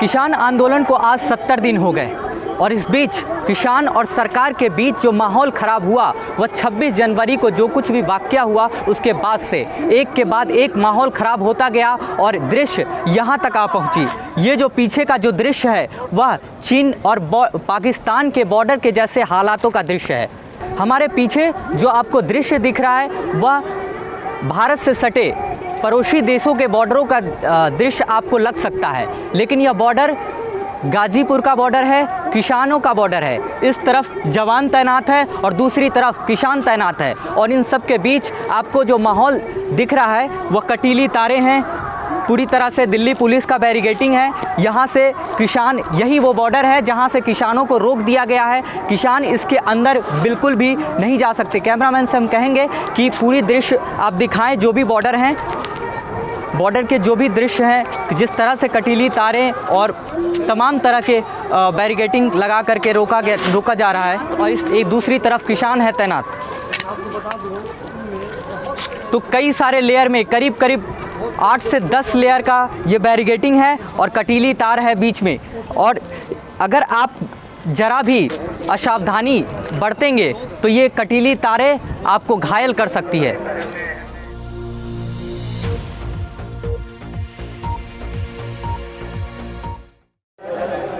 किसान आंदोलन को आज 70 दिन हो गए और इस बीच किसान और सरकार के बीच जो माहौल ख़राब हुआ वह 26 जनवरी को जो कुछ भी वाक़या हुआ उसके बाद से एक के बाद एक माहौल ख़राब होता गया और दृश्य यहाँ तक आ पहुँची। ये जो पीछे का जो दृश्य है वह चीन और पाकिस्तान के बॉर्डर के जैसे हालातों का दृश्य है। हमारे पीछे जो आपको दृश्य दिख रहा है वह भारत से सटे पड़ोसी देशों के बॉर्डरों का दृश्य आपको लग सकता है, लेकिन यह बॉर्डर गाजीपुर का बॉर्डर है, किसानों का बॉर्डर है। इस तरफ जवान तैनात है और दूसरी तरफ किसान तैनात है और इन सब के बीच आपको जो माहौल दिख रहा है वह कटीली तारें हैं, पूरी तरह से दिल्ली पुलिस का बैरिकेडिंग है। यहाँ से किसान, यही वो बॉर्डर है जहाँ से किसानों को रोक दिया गया है। किसान इसके अंदर बिल्कुल भी नहीं जा सकते। कैमरामैन से हम कहेंगे कि पूरी दृश्य आप दिखाएं, जो भी बॉर्डर हैं, बॉर्डर के जो भी दृश्य हैं, जिस तरह से कटीली तारें और तमाम तरह के बैरिकेडिंग लगा करके रोका जा रहा है और इस एक दूसरी तरफ किसान है तैनात। तो कई सारे लेयर में करीब 8 से 10 लेयर का ये बैरिकेडिंग है और कटीली तार है बीच में, और अगर आप ज़रा भी असावधानी बरतेंगे तो ये कटीली तारें आपको घायल कर सकती है।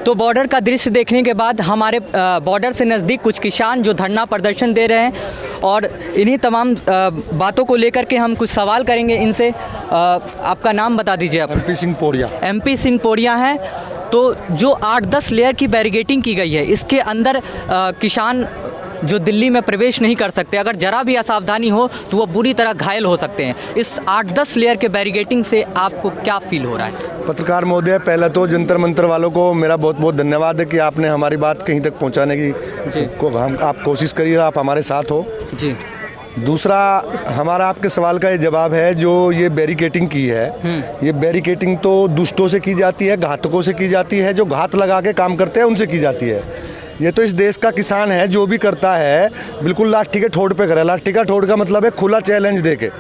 तो बॉर्डर का दृश्य देखने के बाद हमारे बॉर्डर से नज़दीक कुछ किसान जो धरना प्रदर्शन दे रहे हैं और इन्हीं तमाम बातों को लेकर के हम कुछ सवाल करेंगे इनसे। आपका नाम बता दीजिए आप। MP सिंह पोरिया। MP सिंह पोरिया हैं। तो जो 8-10 लेयर की बैरिकेडिंग की गई है, इसके अंदर किसान जो दिल्ली में प्रवेश नहीं कर सकते, अगर ज़रा भी असावधानी हो तो वो बुरी तरह घायल हो सकते हैं। इस 8-10 लेयर के बैरिकेडिंग से आपको क्या फील हो रहा है? पत्रकार महोदय, पहले तो जंतर मंतर वालों को मेरा बहुत बहुत धन्यवाद है कि आपने हमारी बात कहीं तक पहुंचाने की आप कोशिश करिए, आप हमारे साथ हो जी। दूसरा, हमारा आपके सवाल का ये जवाब है, जो ये बैरिकेडिंग की है, ये बैरिकेडिंग तो दुष्टों से की जाती है, घातकों से की जाती है, जो घात लगा के काम करते हैं उनसे की जाती है। ये तो इस देश का किसान है, जो भी करता है बिल्कुल लाठी के ठोड़ पे करे। लाठी का ठोड़ का मतलब है खुला चैलेंज देके।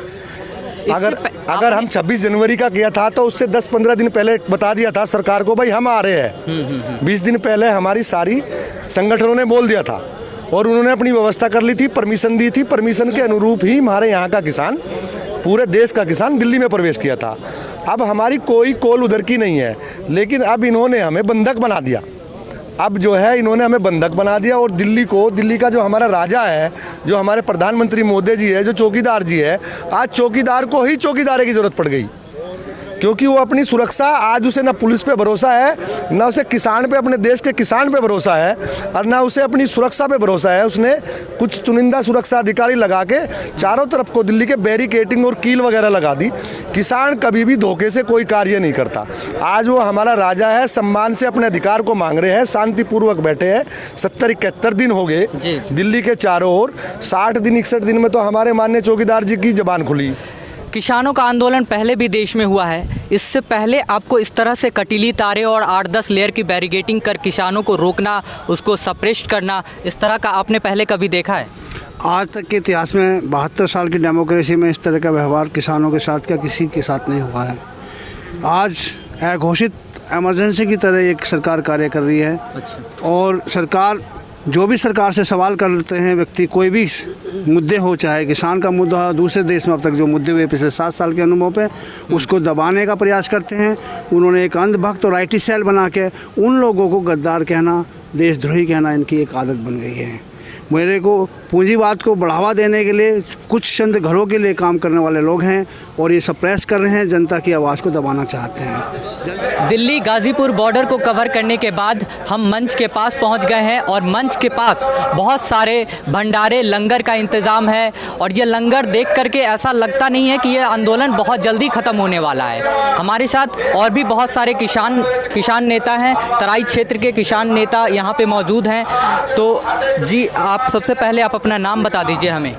अगर हम 26 जनवरी का किया था तो उससे 10-15 दिन पहले बता दिया था सरकार को, भाई हम आ रहे हैं। 20 दिन पहले हमारी सारी संगठनों ने बोल दिया था और उन्होंने अपनी व्यवस्था कर ली थी, परमिशन दी थी। परमिशन के अनुरूप ही हमारे यहाँ का किसान, पूरे देश का किसान दिल्ली में प्रवेश किया था। अब हमारी कोई कॉल उधर की नहीं है, लेकिन अब इन्होंने हमें बंधक बना दिया। अब जो है इन्होंने हमें बंधक बना दिया और दिल्ली का जो हमारा राजा है, जो हमारे प्रधानमंत्री मोदी जी है, जो चौकीदार जी है, आज चौकीदार को ही चौकीदारी की ज़रूरत पड़ गई, क्योंकि वो अपनी सुरक्षा, आज उसे ना पुलिस पे भरोसा है, ना उसे किसान पे, अपने देश के किसान पे भरोसा है, और ना उसे अपनी सुरक्षा पे भरोसा है। उसने कुछ चुनिंदा सुरक्षा अधिकारी लगा के चारों तरफ को दिल्ली के बैरिकेडिंग और कील वगैरह लगा दी। किसान कभी भी धोखे से कोई कार्य नहीं करता। आज वो हमारा राजा है, सम्मान से अपने अधिकार को मांग रहे हैं, शांतिपूर्वक बैठे हैं। 70-71 दिन हो गए दिल्ली के चारों ओर। 60 दिन 61 दिन में तो हमारे माननीय चौकीदार जी की जबान खुली। किसानों का आंदोलन पहले भी देश में हुआ है। इससे पहले आपको इस तरह से कटीली तारें और 8-10 लेयर की बैरिकेडिंग कर किसानों को रोकना, उसको सप्रेस करना, इस तरह का आपने पहले कभी देखा है? आज तक के इतिहास में 72 साल की डेमोक्रेसी में इस तरह का व्यवहार किसानों के साथ क्या किसी के साथ नहीं हुआ है। आज घोषित इमरजेंसी की तरह एक सरकार कार्य कर रही है। अच्छा। और सरकार, जो भी सरकार से सवाल करते हैं व्यक्ति, कोई भी मुद्दे हो, चाहे किसान का मुद्दा हो, दूसरे देश में अब तक जो मुद्दे हुए पिछले 7 साल के अनुभव पे, उसको दबाने का प्रयास करते हैं। उन्होंने एक अंधभक्त और IT सेल बना के उन लोगों को गद्दार कहना, देशद्रोही कहना इनकी एक आदत बन गई है। मेरे को पूंजीवाद को बढ़ावा देने के लिए कुछ चंद घरों के लिए काम करने वाले लोग हैं और ये सप्रेस कर रहे हैं, जनता की आवाज़ को दबाना चाहते हैं। दिल्ली गाजीपुर बॉर्डर को कवर करने के बाद हम मंच के पास पहुंच गए हैं और मंच के पास बहुत सारे भंडारे, लंगर का इंतज़ाम है और ये लंगर देख करके ऐसा लगता नहीं है कि ये आंदोलन बहुत जल्दी ख़त्म होने वाला है। हमारे साथ और भी बहुत सारे किसान नेता हैं, तराई क्षेत्र के किसान नेता यहाँ पे मौजूद हैं। तो जी, आप सबसे पहले आप अपना नाम बता दीजिए हमें।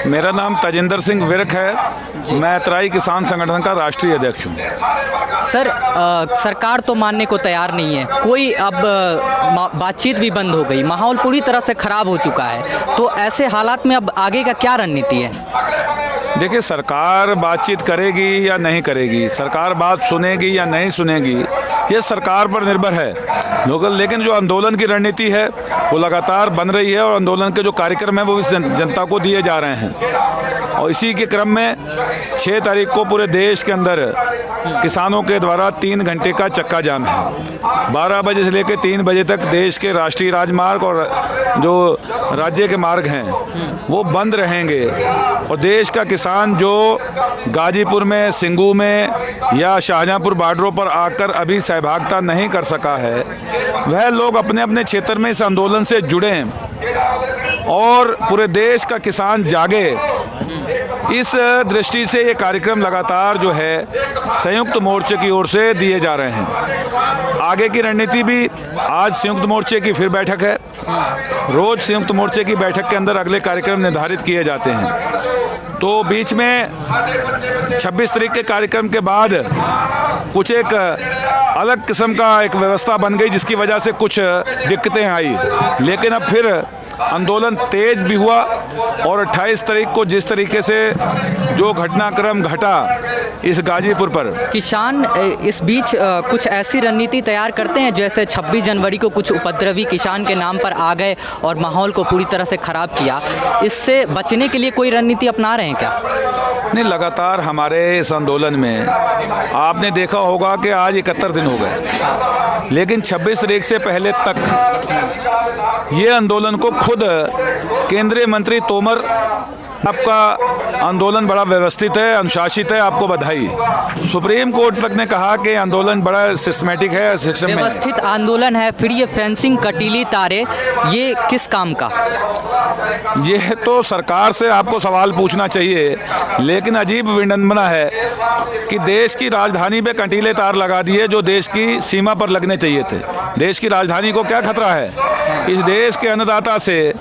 मेरा नाम तजिंदर सिंह विरक है। मैं तराई किसान संगठन का राष्ट्रीय अध्यक्ष हूँ। सर, सरकार तो मानने को तैयार नहीं है, कोई अब बातचीत भी बंद हो गई, माहौल पूरी तरह से ख़राब हो चुका है। तो ऐसे हालात में अब आगे का क्या रणनीति है? देखिए, सरकार बातचीत करेगी या नहीं करेगी, सरकार बात सुनेगी या नहीं सुनेगी, ये सरकार पर निर्भर है। लेकिन जो आंदोलन की रणनीति है वो लगातार बन रही है और आंदोलन के जो कार्यक्रम हैं वो इस जनता को दिए जा रहे हैं। और इसी के क्रम में 6 तारीख को पूरे देश के अंदर किसानों के द्वारा 3 घंटे का चक्का जाम है। 12 बजे से लेकर 3 बजे तक देश के राष्ट्रीय राजमार्ग और जो राज्य के मार्ग हैं वो बंद रहेंगे। और देश का किसान जो गाजीपुर में, सिंगू में या शाहजहांपुर बॉर्डरों पर आकर अभी सहभागिता नहीं कर सका है, वह लोग अपने अपने क्षेत्र में इस आंदोलन से जुड़ें और पूरे देश का किसान जागे। इस दृष्टि से ये कार्यक्रम लगातार जो है संयुक्त मोर्चे की ओर से दिए जा रहे हैं। आगे की रणनीति भी, आज संयुक्त मोर्चे की फिर बैठक है। रोज संयुक्त मोर्चे की बैठक के अंदर अगले कार्यक्रम निर्धारित किए जाते हैं। तो बीच में 26 तारीख के कार्यक्रम के बाद कुछ एक अलग किस्म का एक व्यवस्था बन गई जिसकी वजह से कुछ दिक्कतें आई, लेकिन अब फिर आंदोलन तेज भी हुआ। और 28 तारीख को जिस तरीके से जो घटनाक्रम घटा इस गाजीपुर पर, किसान इस बीच कुछ ऐसी रणनीति तैयार करते हैं जैसे 26 जनवरी को कुछ उपद्रवी किसान के नाम पर आ गए और माहौल को पूरी तरह से ख़राब किया। इससे बचने के लिए कोई रणनीति अपना रहे हैं क्या? नहीं, लगातार हमारे इस आंदोलन में आपने देखा होगा कि आज 71 दिन हो गए, लेकिन 26 तारीख से पहले तक ये आंदोलन को खुद केंद्रीय मंत्री तोमर, आपका आंदोलन बड़ा व्यवस्थित है, अनुशासित है, आपको बधाई। सुप्रीम कोर्ट तक ने कहा कि आंदोलन बड़ा सिस्टमेटिक है, सिस्टम में व्यवस्थित आंदोलन है। फिर ये फेंसिंग, कटीली तारे, ये किस काम का? ये तो सरकार से आपको सवाल पूछना चाहिए। लेकिन अजीब विडंबना है कि देश की राजधानी पे कंटीले तार लगा दिए जो देश की सीमा पर लगने चाहिए थे। देश की राजधानी को क्या खतरा है? इस देश के अन्नदाता से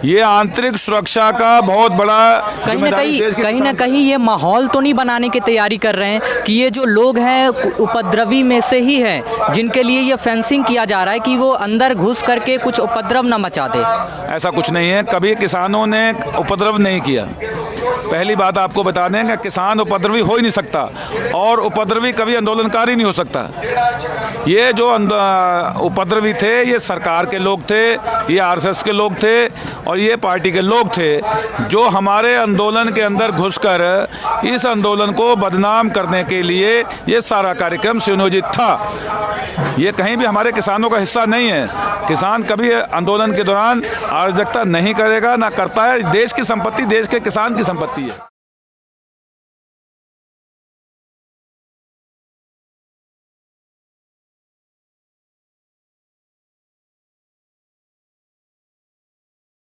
ये आंतरिक सुरक्षा का बहुत बड़ा कहीं ना कहीं ये माहौल तो नहीं बनाने की तैयारी कर रहे हैं कि ये जो लोग हैं उपद्रवी में से ही हैं जिनके लिए ये फेंसिंग किया जा रहा है कि वो अंदर घुस करके कुछ उपद्रव ना मचा दे? ऐसा कुछ नहीं है, कभी किसानों ने उपद्रव नहीं किया। पहली बात आपको बता दें कि किसान उपद्रवी हो ही नहीं सकता और उपद्रवी कभी आंदोलनकारी नहीं हो सकता। ये जो उपद्रवी थे ये सरकार के लोग थे, ये आरएसएस के लोग थे और ये पार्टी के लोग थे जो हमारे आंदोलन के अंदर घुसकर इस आंदोलन को बदनाम करने के लिए ये सारा कार्यक्रम सुनियोजित था। ये कहीं भी हमारे किसानों का हिस्सा नहीं है। किसान कभी आंदोलन के दौरान अराजकता नहीं करेगा, ना करता है। देश की संपत्ति देश के किसान की संपत्ति है।